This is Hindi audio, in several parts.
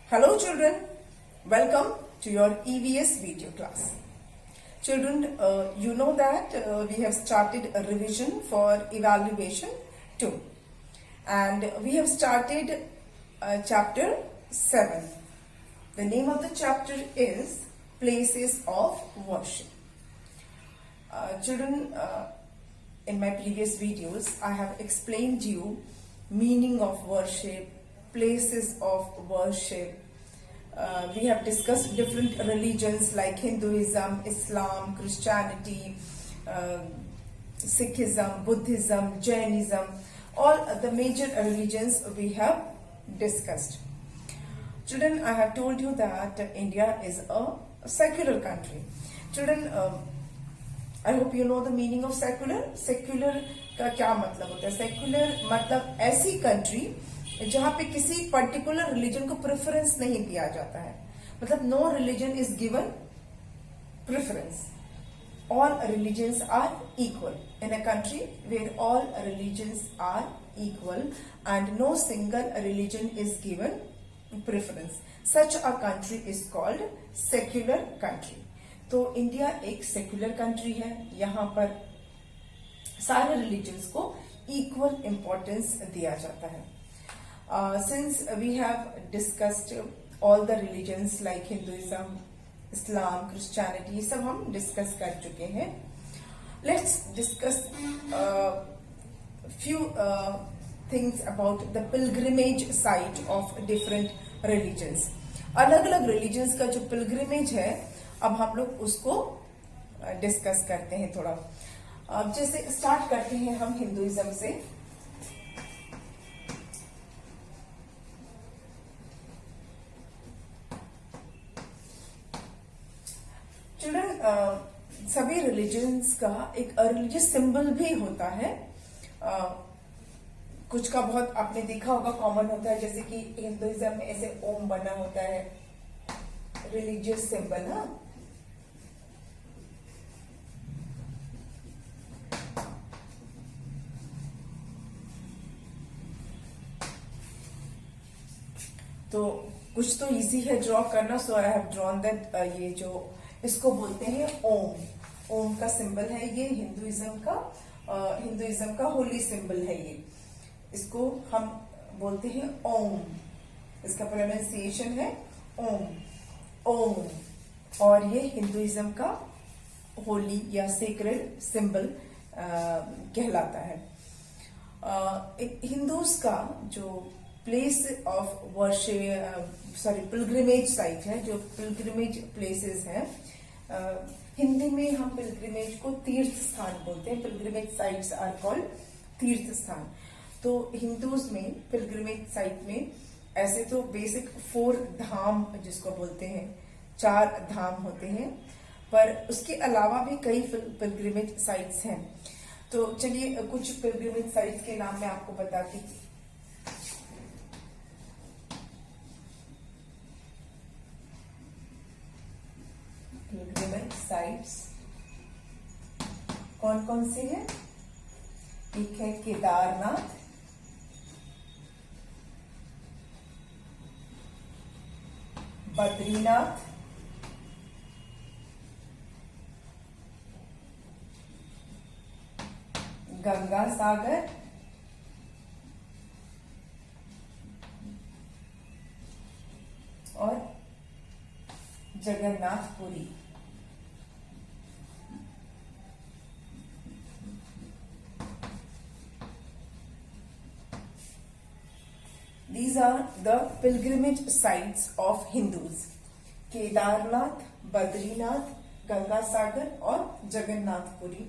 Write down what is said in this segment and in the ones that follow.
Hello children, welcome to your EVS video class. Children, you know that we have started a revision for evaluation 2 and we have started chapter 7. The name of the chapter is Places of Worship. Children, in my previous videos I have explained you meaning of worship, places of worship. We have discussed different religions like Hinduism, Islam, Christianity, Sikhism, Buddhism, Jainism. All the major religions we have discussed. Children, I have told you that India is a secular country. Children, I hope you know the meaning of secular. Secular का क्या मतलब होता है? सेक्युलर मतलब ऐसी कंट्री जहां पे किसी पर्टिकुलर रिलीजन को प्रेफरेंस नहीं दिया जाता है, मतलब no religion is given preference. All religions are equal in a country where all religions are equal and no single religion is given preference. Such a country is called secular country. तो इंडिया एक सेक्युलर कंट्री है. यहाँ पर सारे रिलीजन्स को इक्वल इंपॉर्टेंस दिया जाता है. Since we have discussed all the religions like Hinduism, Islam, Christianity, सब हम डिस्कस कर चुके हैं. Let's discuss few things about the pilgrimage site of different religions. अलग अलग religions का जो pilgrimage है, अब हम लोग उसको डिस्कस करते हैं थोड़ा. जैसे स्टार्ट करते हैं हम हिंदुइज्म से. सभी रिलीजन्स का एक रिलीजियस सिंबल भी होता है. कुछ का बहुत आपने देखा होगा कॉमन होता है, जैसे कि हिंदुइज्म में ऐसे ओम बना होता है, रिलीजियस सिंबल. हाँ, तो कुछ तो इजी है ड्रॉ करना. सो आई हैव ड्रॉन दैट. ये जो इसको बोलते हैं ओम. ओम का सिंबल है ये हिंदुइज्म का होली सिंबल है ये. इसको हम बोलते हैं ओम. इसका प्रोनाउंसिएशन है ओम, ओम. और ये हिंदुइज्म का होली या सेक्रेड सिंबल कहलाता है. हिंदूज का जो place of worship pilgrimage site है, जो पिलग्रिमेज प्लेसेस हैं, हिंदी में हम पिलग्रिमेज को तीर्थ स्थान बोलते हैं. पिलग्रिमेज साइट्स आर कॉल्ड तीर्थ स्थान. तो हिंदूज में पिलग्रिमेज साइट में ऐसे तो बेसिक 4 धाम जिसको बोलते हैं, 4 धाम होते हैं, पर उसके अलावा भी कई पिलग्रिमेज साइट्स हैं. तो चलिए कुछ पिलग्रिमेज साइट्स के नाम मैं आपको बताती हूँ. पिलग्रिमेज साइट्स कौन कौन सी है? एक है केदारनाथ, बद्रीनाथ, गंगा सागर, और Jagannathpuri. These are the pilgrimage sites of Hindus. Kedarnath, Badrinath, Ganga Sagar और जगन्नाथपुरी.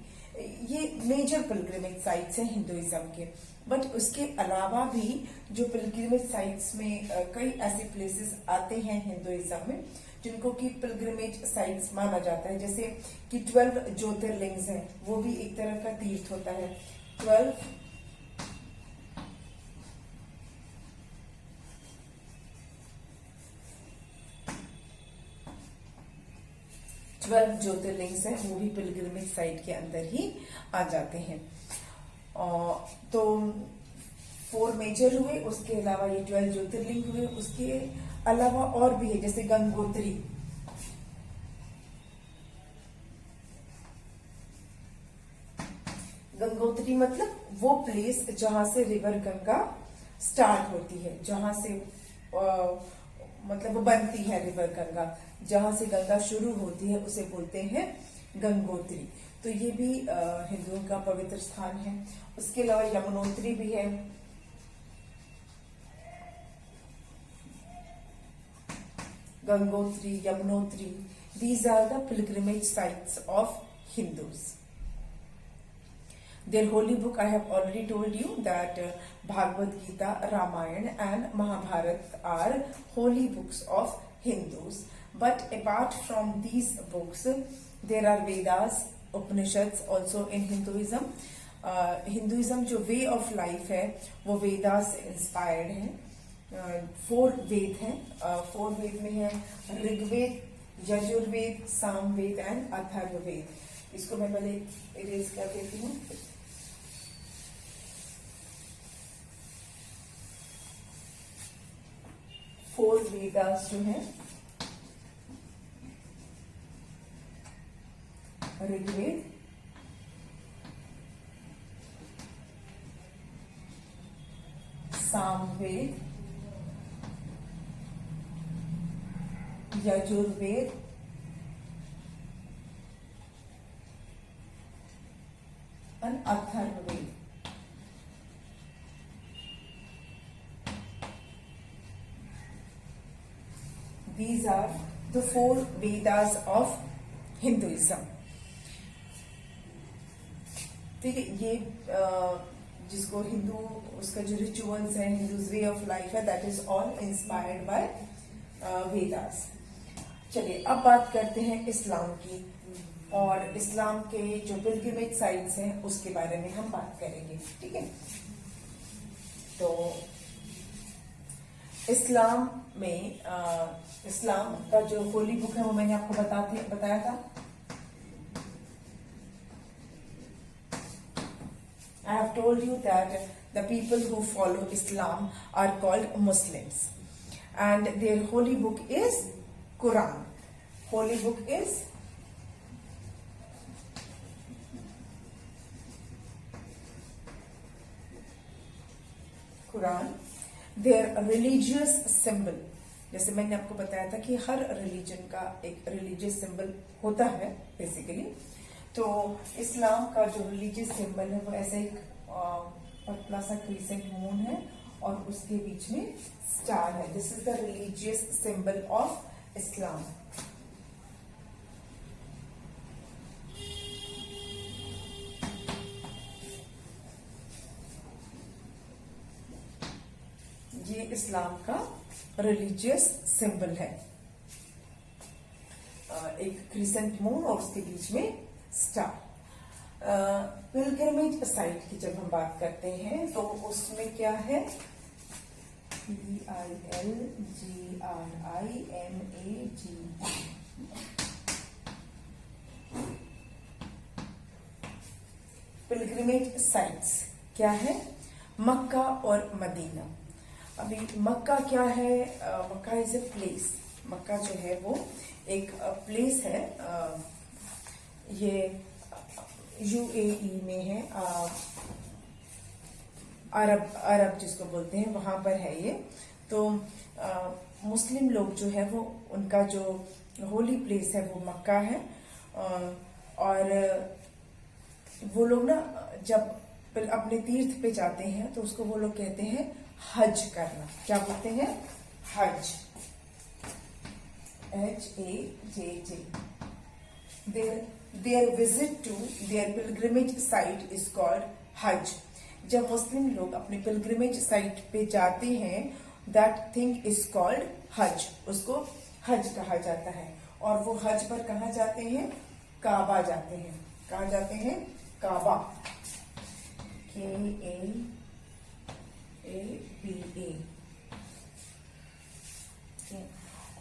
ये मेजर पिलग्रिमेज साइट्स हैं हिंदुइज्म के. बट उसके अलावा भी जो पिलग्रिमेज साइट्स में कई ऐसे प्लेसेस आते हैं हिंदुइज्म में जिनको कि पिलग्रिमेज साइट्स माना जाता है. जैसे कि 12 ज्योतिर्लिंग्स हैं, वो भी एक तरह का तीर्थ होता है. 12 ज्योतिर्लिंग्स हैं, वो भी पिलग्रिमेज साइट के अंदर ही आ जाते हैं. तो 4 मेजर हुए, उसके अलावा ये 12 ज्योतिर्लिंग हुए, उसके अलावा और भी है जैसे गंगोत्री। गंगोत्री मतलब वो प्लेस जहां से रिवर गंगा स्टार्ट होती है, जहां से मतलब वो बनती है रिवर गंगा, जहां से गंगा शुरू होती है उसे बोलते हैं गंगोत्री। तो ये भी हिंदुओं का पवित्र स्थान है। उसके अलावा यमुनोत्री भी है। Gangotri, Yamunotri, these are the pilgrimage sites of Hindus. Their holy book, I have already told you that Bhagavad Gita, Ramayana and Mahabharata are holy books of Hindus. But apart from these books, there are Vedas, Upanishads also in Hinduism. Hinduism जो way of life है वो वेदास से इंस्पायर्ड है। 4 वेद हैं। 4 वेद में है ऋग्वेद, यजुर्वेद, सामवेद एंड अथर्ववेद। इसको मैं पहले इरेज कर देती हूँ। फोर वेदास जो है Rigveda, Samaveda, Yajurveda, and Atharvaveda. These are the 4 Vedas of Hinduism. ठीक है, ये जिसको हिंदू उसका जो रिचुअल्स है, हिंदूज वे ऑफ लाइफ है, that is all inspired by Vedas. चलिए अब बात करते हैं इस्लाम की, और इस्लाम के जो पिलग्रिमेज साइट्स हैं उसके बारे में हम बात करेंगे। ठीक है, तो इस्लाम में इस्लाम का जो होली बुक है वो मैंने आपको बताया था। I have told you that the people who follow Islam are called Muslims, and their holy book is Quran. Holy book is Quran. Their religious symbol, जैसे मैंने आपको बताया था कि हर रिलीजन का एक रिलीजियस सिंबल होता है बेसिकली। तो इस्लाम का जो रिलीजियस सिंबल है वो ऐसा एक पतला सा क्रिसेंट मून है और उसके बीच में स्टार है। This is the religious symbol of Islam. ये इस्लाम का रिलीजियस सिंबल है, एक क्रिसेंट मून और उसके बीच में स्टार। पिलग्रिमेज साइट की जब हम बात करते हैं तो उसमें क्या है, PILGRIMAG। पिलग्रिमेज साइट्स क्या है, मक्का और मदीना। अभी मक्का क्या है, मक्का इज ए प्लेस। मक्का जो है वो एक प्लेस है, ये UAE में है, अरब जिसको बोलते हैं वहां पर है ये। तो मुस्लिम लोग जो है वो उनका जो होली प्लेस है वो मक्का है, और वो लोग ना जब अपने तीर्थ पे जाते हैं तो उसको वो लोग कहते हैं हज करना। क्या बोलते हैं, हज, HAJJ। Their visit to their pilgrimage site is called Hajj. जब मुस्लिम लोग अपने पिलग्रिमेज साइट पे जाते हैं, that thing is called Hajj, उसको हज कहा जाता है। और वो हज पर कहाँ जाते हैं, काबा जाते हैं। कहाँ जाते हैं, काबा, KAABA।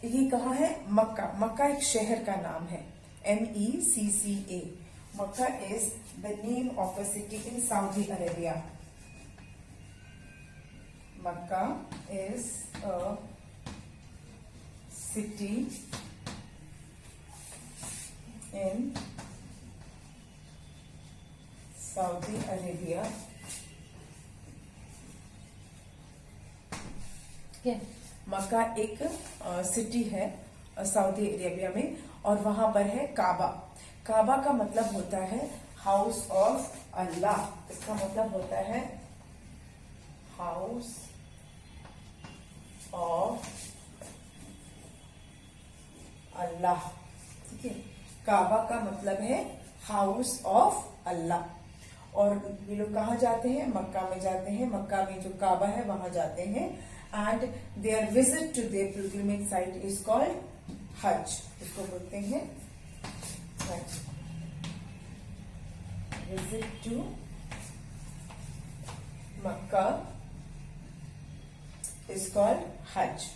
ये कहाँ है, मक्का। मक्का एक शहर का नाम है, MECCA। Makkah is the name of a city in Saudi Arabia. Makkah is a city in Saudi Arabia. मक्का एक सिटी है सऊदी अरेबिया में, और वहां पर है काबा। काबा का मतलब होता है हाउस ऑफ अल्लाह। इसका मतलब होता है हाउस ऑफ अल्लाह। ठीक है, काबा का मतलब है हाउस ऑफ अल्लाह। और ये लोग कहाँ जाते हैं? मक्का में जाते हैं। मक्का में जो काबा है वहां जाते हैं, and their visit to their pilgrimage site is called Hajj. इसको बोलते हैं Hajj. Visit to Mecca is called Hajj.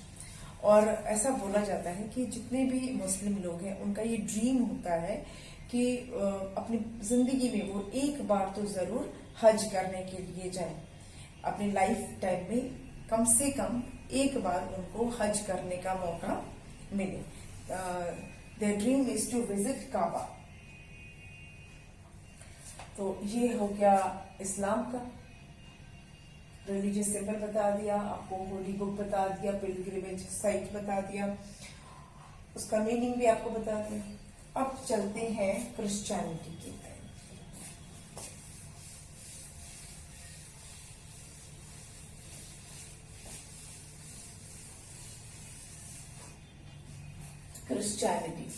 और ऐसा बोला जाता है कि जितने भी मुस्लिम लोग हैं उनका ये ड्रीम होता है कि अपनी जिंदगी में वो एक बार तो जरूर हज करने के लिए जाए। अपनी लाइफ टाइम में कम से कम एक बार उनको हज करने का मौका मिले। Their dream is to visit Kaaba. तो ये हो गया इस्लाम का। रिलीजियस सिंबल बता दिया आपको, होली बुक बता दिया, पिलग्रिमेज साइट बता दिया, उसका मीनिंग भी आपको बता दिया। अब चलते हैं क्रिश्चियनिटी की तरफ। क्रिश्चियनिटी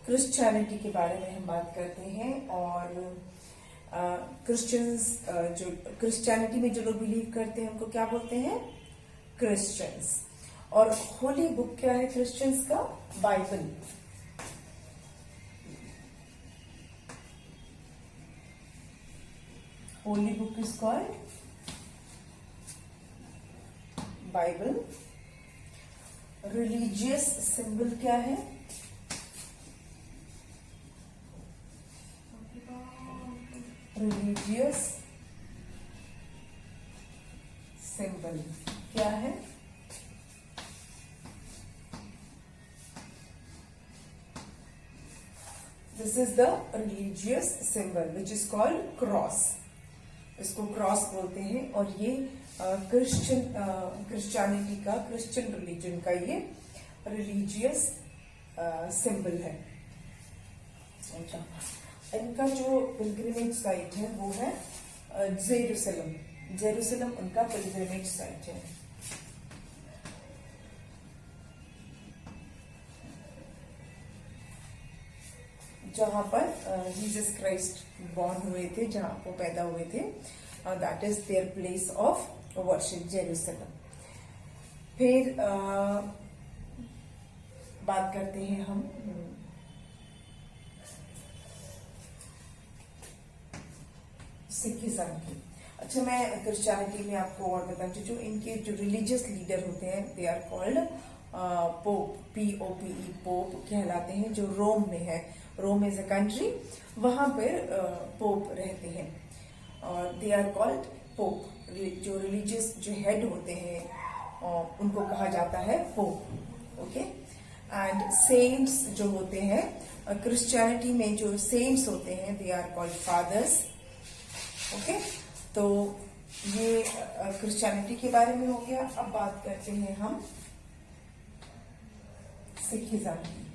क्रिश्चियनिटी के बारे में हम बात करते हैं। और क्रिश्चियंस जो क्रिश्चियनिटी में जो लोग बिलीव करते हैं उनको क्या बोलते हैं? क्रिश्चियंस। और होली बुक क्या है क्रिश्चियंस का? Bible. Holi book is called Bible. Religious symbol क्या है? रिलीजियस सिंबल क्या है? This is the religious symbol which is called cross. इसको क्रॉस बोलते हैं। और ये क्रिश्चियनिटी का, क्रिश्चियन रिलीजन का ये रिलीजियस सिंबल है। अच्छा, इनका जो पिलग्रिमेज साइट है वो है जेरूसलम। जेरूसलम उनका पिलग्रिमेज साइट है। जहां पर जीसस क्राइस्ट बॉर्न हुए थे, जहां वो पैदा हुए थे, that is their place of worship, Jerusalem. फिर बात करते हैं हम सिखिज्म की। अच्छा, मैं क्रिश्चियनिटी में आपको और बताती हूँ, जो इनके जो रिलीजियस लीडर होते हैं they are called pope, POPE, pope कहलाते हैं, जो रोम में है। रोम इज अ कंट्री, वहां पर पोप रहते हैं और दे आर कॉल्ड पोप। जो रिलीजियस जो हेड होते हैं उनको कहा जाता है पोप। ओके, एंड सेंट्स जो होते हैं क्रिश्चियनिटी में, जो सेंट्स होते हैं they are called fathers. Okay, तो ये क्रिश्चियनिटी के बारे में हो गया। अब बात करते हैं हम सिखिज्म की।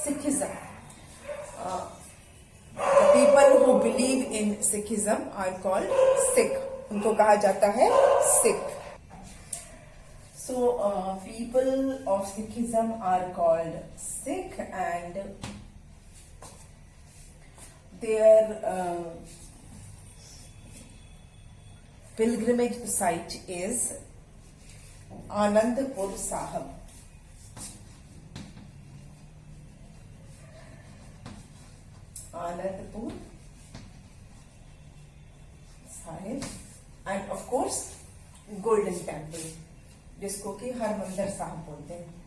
Sikhism. The people who believe in Sikhism are called Sikh. उनको कहा जाता है Sikh. So people of Sikhism are called Sikh, and their pilgrimage site is Anandpur Sahib. Anandpur Sahib end of course golden temple, जिसको कि हरमंदिर साहिब बोलते हैं।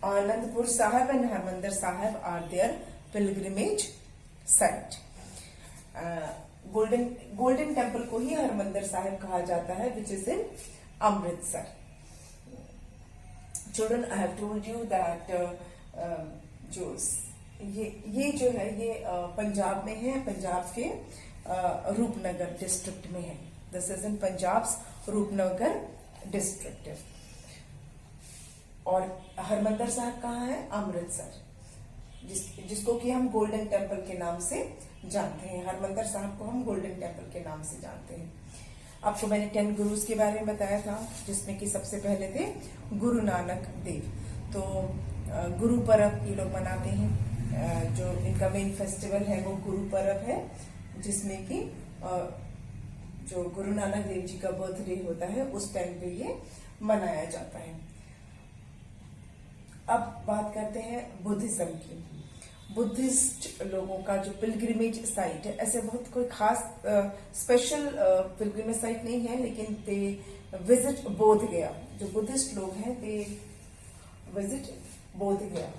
Anandpur Sahib and Harmandir Sahib are their pilgrimage site. Golden temple को ही हरमंदिर साहिब कहा जाता है, which is in Amritsar. Children, I have told you that जो ये जो है ये पंजाब में है, पंजाब के रूपनगर डिस्ट्रिक्ट में है। This is in Punjab Rupnagar district. और हरमंदिर साहिब कहाँ है? अमृतसर, जिसको कि हम गोल्डन टेम्पल के नाम से जानते हैं। हरमंदिर साहिब को हम गोल्डन टेम्पल के नाम से जानते हैं। आपको मैंने 10 गुरुज के बारे में बताया था, जिसमें कि सबसे पहले थे गुरु नानक देव। तो गुरु पर्व ये लोग मनाते हैं। जो इनका मेन फेस्टिवल है वो गुरु पर्व है, जिसमें कि जो गुरु नानक देव जी का बर्थडे होता है उस टाइम पे ये मनाया जाता है। अब बात करते हैं बुद्धिज्म की। बुद्धिस्ट लोगों का जो पिलग्रिमेज साइट है, ऐसे बहुत कोई खास स्पेशल पिलग्रिमेज साइट नहीं है, लेकिन दे विजिट बोध गया। जो बुद्धिस्ट लोग हैं दे विजिट बोध गया।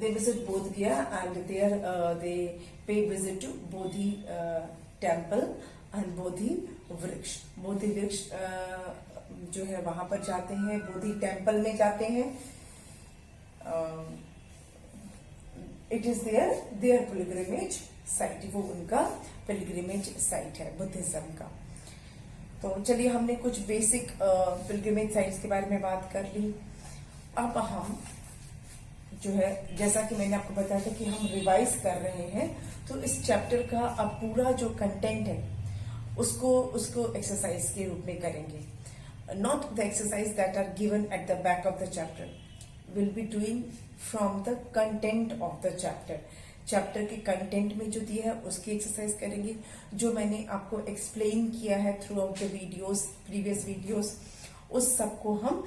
They visit Bodh Gaya and there they pay visit to Bodhi temple and Bodhi वृक्ष। बोधि वृक्ष जो है वहां पर जाते हैं, बोधि टेम्पल में जाते हैं। It is their pilgrimage site, वो उनका पिलग्रिमेज साइट है बुद्धिज्म का। तो चलिए, हमने कुछ बेसिक पिलग्रिमेज साइट्स के बारे में बात कर ली। अब हम जो है, जैसा कि मैंने आपको बताया था कि हम रिवाइज कर रहे हैं, तो इस चैप्टर का अब पूरा जो कंटेंट है उसको एक्सरसाइज के रूप में करेंगे। Not the exercise that are given at the back of the chapter, will be doing from the content of the chapter. Chapter के कंटेंट में जो दिया है उसकी एक्सरसाइज करेंगे। जो मैंने आपको एक्सप्लेन किया है through out the videos, previous videos, उस सबको हम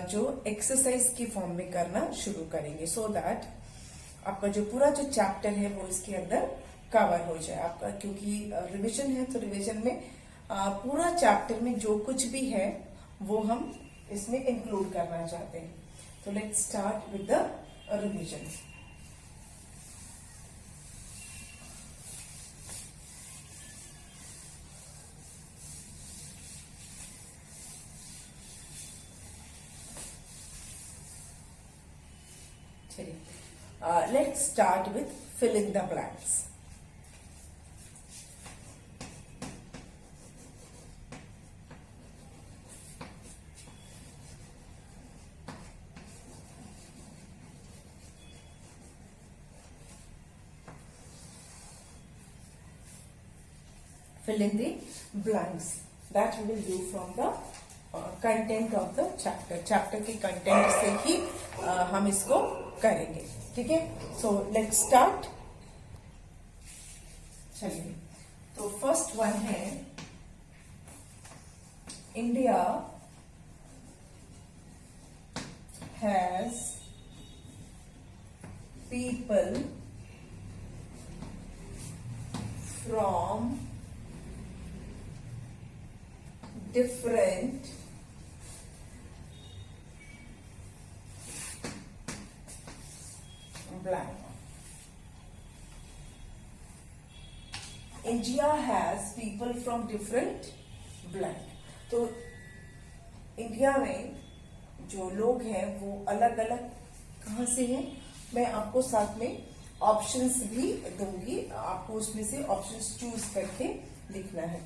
जो एक्सरसाइज की फॉर्म में करना शुरू करेंगे, सो दैट आपका जो पूरा जो चैप्टर है वो इसके अंदर कवर हो जाए आपका। क्योंकि रिवीजन है, तो रिवीजन में पूरा चैप्टर में जो कुछ भी है वो हम इसमें इंक्लूड करना चाहते हैं। तो let's start with the revision. Let's start with fill in the blanks. Fill in the blanks that we will do from the content of the chapter. Chapter के content से ही हम इसको करेंगे, ठीक है। So let's start. चलिए, तो फर्स्ट वन है India has people from different blank. India has people from different blank. तो इंडिया में जो लोग हैं वो अलग अलग कहाँ से हैं, मैं आपको साथ में ऑप्शंस भी दूंगी, आपको उसमें से ऑप्शंस चूज करके लिखना है।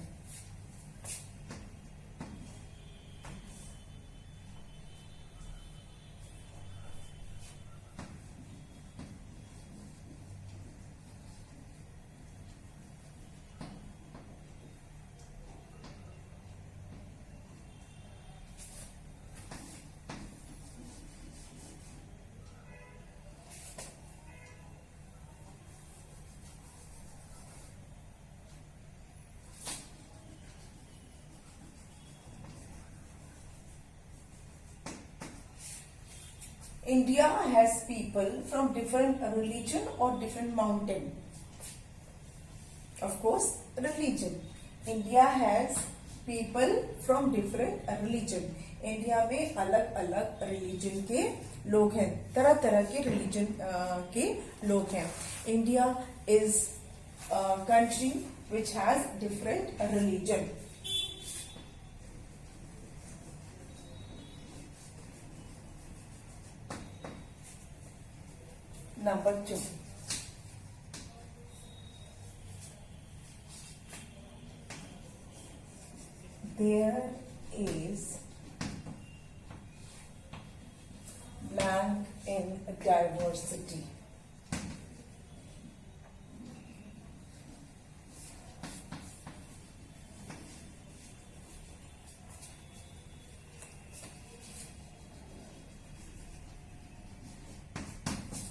India has people from different religion or different mountain. Of course, religion. India has people from different religion. India में अलग अलग रिलीजन के लोग हैं, तरह तरह के रिलीजन के लोग हैं. India is country which has different religion. Number 2. There is blank in diversity.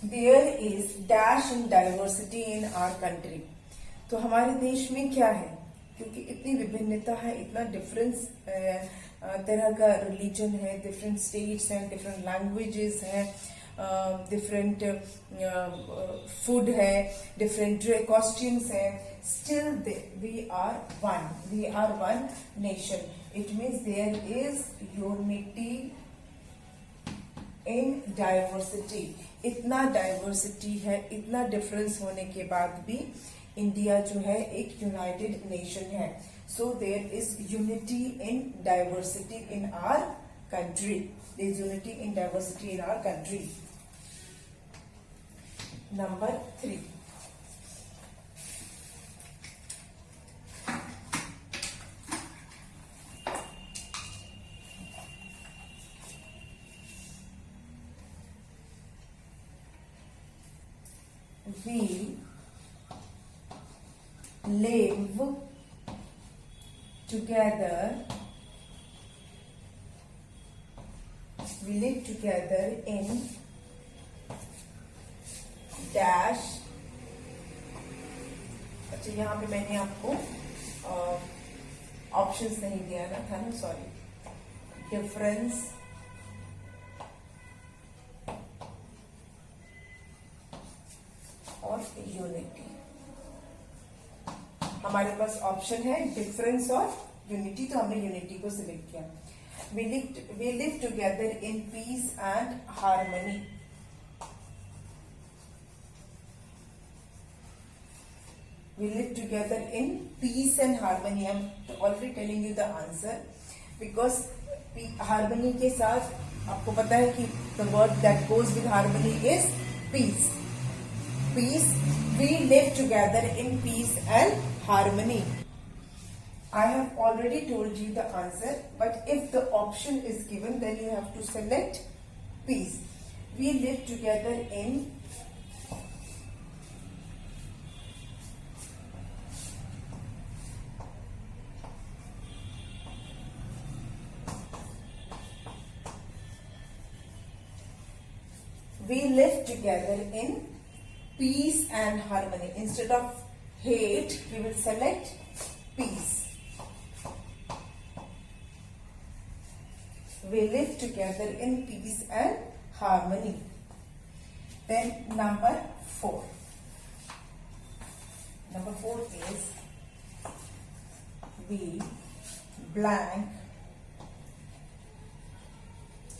There is dash in diversity in our country. तो हमारे देश में क्या है, क्योंकि इतनी विभिन्नता है, इतना डिफरेंस तरह का रिलीजन है, डिफरेंट स्टेट्स हैं, डिफरेंट लैंग्वेजेस हैं, डिफरेंट फूड है, डिफरेंट कॉस्ट्यूम्स हैं, still we are one nation. It means there is unity in diversity. इतना डाइवर्सिटी है, इतना डिफरेंस होने के बाद भी इंडिया जो है एक यूनाइटेड नेशन है. So there is unity in diversity in our country. There is unity in diversity in our country. Number 3. We live together. We live together in dash. अच्छा, यहाँ पे मैंने आपको ऑप्शंस नहीं दिया ना था ना, सॉरी. डिफरेंस और यूनिटी. हमारे पास ऑप्शन है डिफरेंस और यूनिटी, तो हमने यूनिटी को सिलेक्ट किया. We live together in peace and harmony. We live together in peace and harmony. I'm already telling you the answer because harmony के साथ आपको पता है कि the word that goes with harmony is peace. Peace. We live together in peace and harmony. I have already told you the answer, but if the option is given, then you have to select peace. We live together in peace and harmony. Instead of hate, we will select peace. We live together in peace and harmony. Then number 4. Number 4 is we blank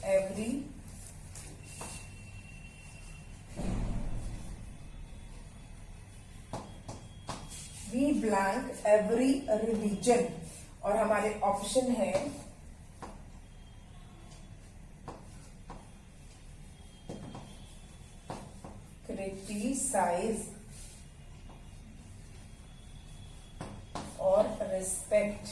every religion. और हमारे ऑप्शन है क्रिटिसाइज और रिस्पेक्ट.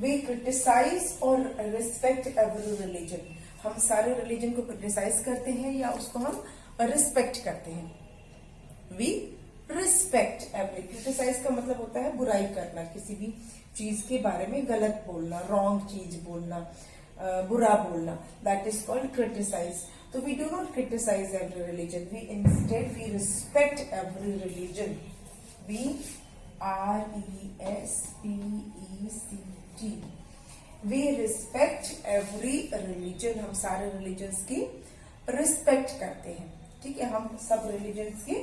वी क्रिटिसाइज और रिस्पेक्ट एवरी रिलीजन. हम सारे रिलीजन को क्रिटिसाइज करते हैं या उसको हम रिस्पेक्ट करते हैं. We respect every. क्रिटिसाइज का मतलब होता है बुराई करना, किसी भी चीज के बारे में गलत बोलना, रॉन्ग चीज बोलना, बुरा बोलना. That is called criticize. तो we do not criticize every religion. We instead we respect every religion. We RESPECT we respect every religion, हम सारे रिलीजन्स की रिस्पेक्ट करते हैं, ठीक है, हम सब रिलीजन्स की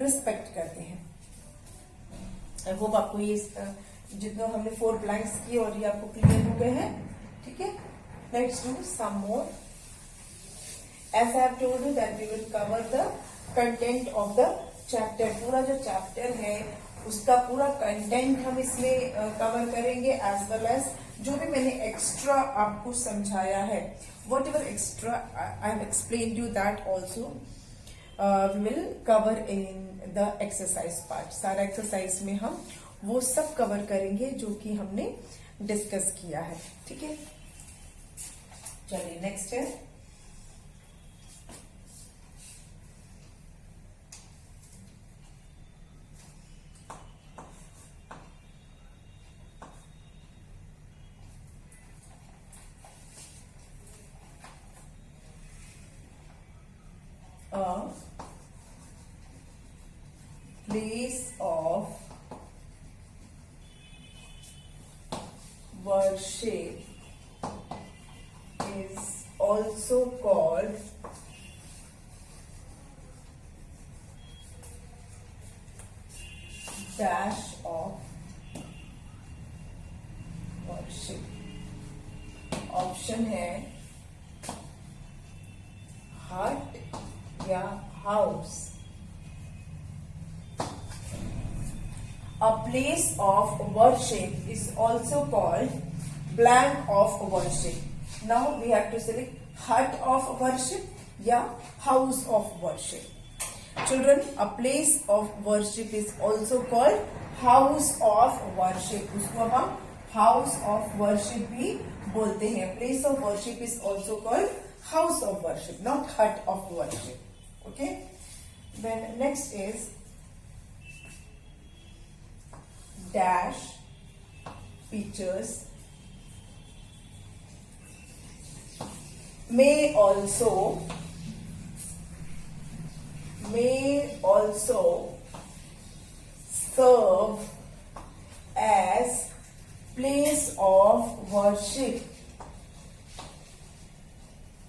रिस्पेक्ट करते हैं। आई होप आपको ये जितना हमने 4 ब्लैंक्स किए और ये आपको क्लियर हो गए हैं, ठीक है। Let's do some more. As I have told you that we will cover the content of the chapter, पूरा जो चैप्टर है उसका पूरा कंटेंट हम इसमें कवर करेंगे, एज वेल एज जो भी मैंने एक्स्ट्रा आपको समझाया है, whatever extra I have explain you that also we will cover in the exercise part. सारा एक्सरसाइज में हम वो सब कवर करेंगे जो कि हमने डिस्कस किया है, ठीक है। चलिए नेक्स्ट है place of worship is also called dash of worship। Option है हट या house. A place of worship is also called blank of worship. Now we have to select hut of worship या house of worship. Children, a place of worship is also called house of worship. उसको हम house of worship भी बोलते हैं। Place of worship is also called house of worship, not hut of worship. Okay? Then next is dash features may also serve as place of worship,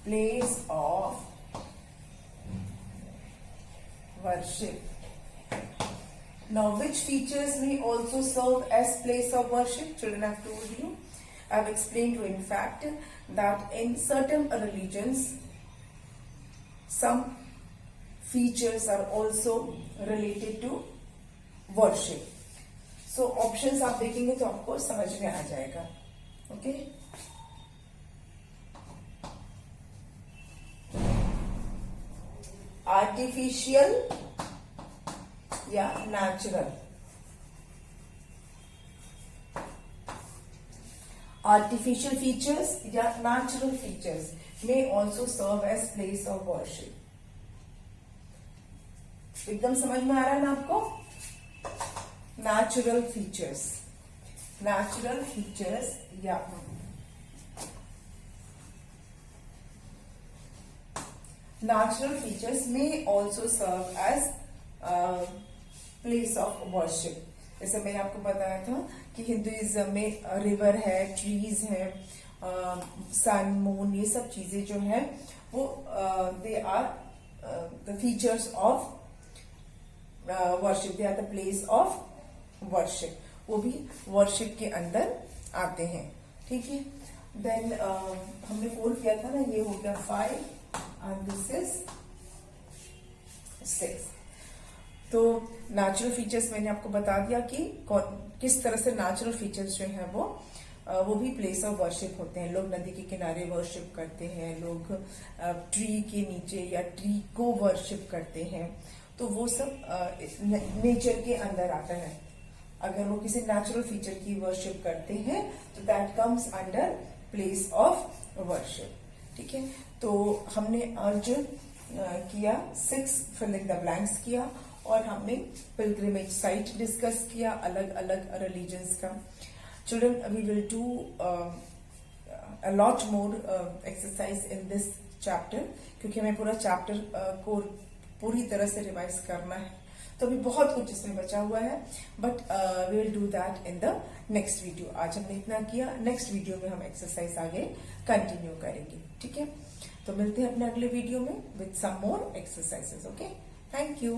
place of worship। Now, which features may also serve as place of worship? Children, I have told you, I have explained to you in fact that in certain religions, some features are also related to worship. So, options आप देखेंगे तो आपको समझ में आ जाएगा, okay? Artificial या natural। Artificial features या natural features may also serve as place of worship। एकदम समझ में आ रहा है ना आपको? Natural features या natural features may also serve as place of worship. जैसे मैंने आपको बताया था कि हिंदुइज्म में रिवर है, ट्रीज है, सन, मून, ये सब चीजें जो है वो they are the features of worship, they are the place of worship, वो भी वर्शिप के अंदर आते हैं, ठीक है। देन हमने 4 किया था ना, ये हो गया 5 एंड दिस इज 6। तो नेचुरल फीचर्स मैंने आपको बता दिया कि किस तरह से नेचुरल फीचर्स जो है वो भी प्लेस ऑफ वर्शिप होते हैं। लोग नदी के किनारे वर्शिप करते हैं, लोग ट्री के नीचे या ट्री को वर्शिप करते हैं, तो वो सब नेचर के अंदर आता है। अगर वो किसी नेचुरल फीचर की वर्शिप करते हैं तो that comes under place of worship, ठीक है। तो हमने आज किया 6 फिलिंग द ब्लैंक्स किया और हमने पिलग्रिमेज साइट डिस्कस किया अलग अलग रिलीजन्स का। Children, we will do a lot more exercise in this chapter, क्योंकि हमें पूरा चैप्टर को पूरी तरह से रिवाइज करना है। तो अभी बहुत कुछ इसमें बचा हुआ है, but we will do that in the next video. आज हमने इतना किया, नेक्स्ट वीडियो में हम एक्सरसाइज आगे कंटिन्यू करेंगे. ठीक है, तो मिलते हैं अपने अगले वीडियो में with some more exercises. Okay, thank you.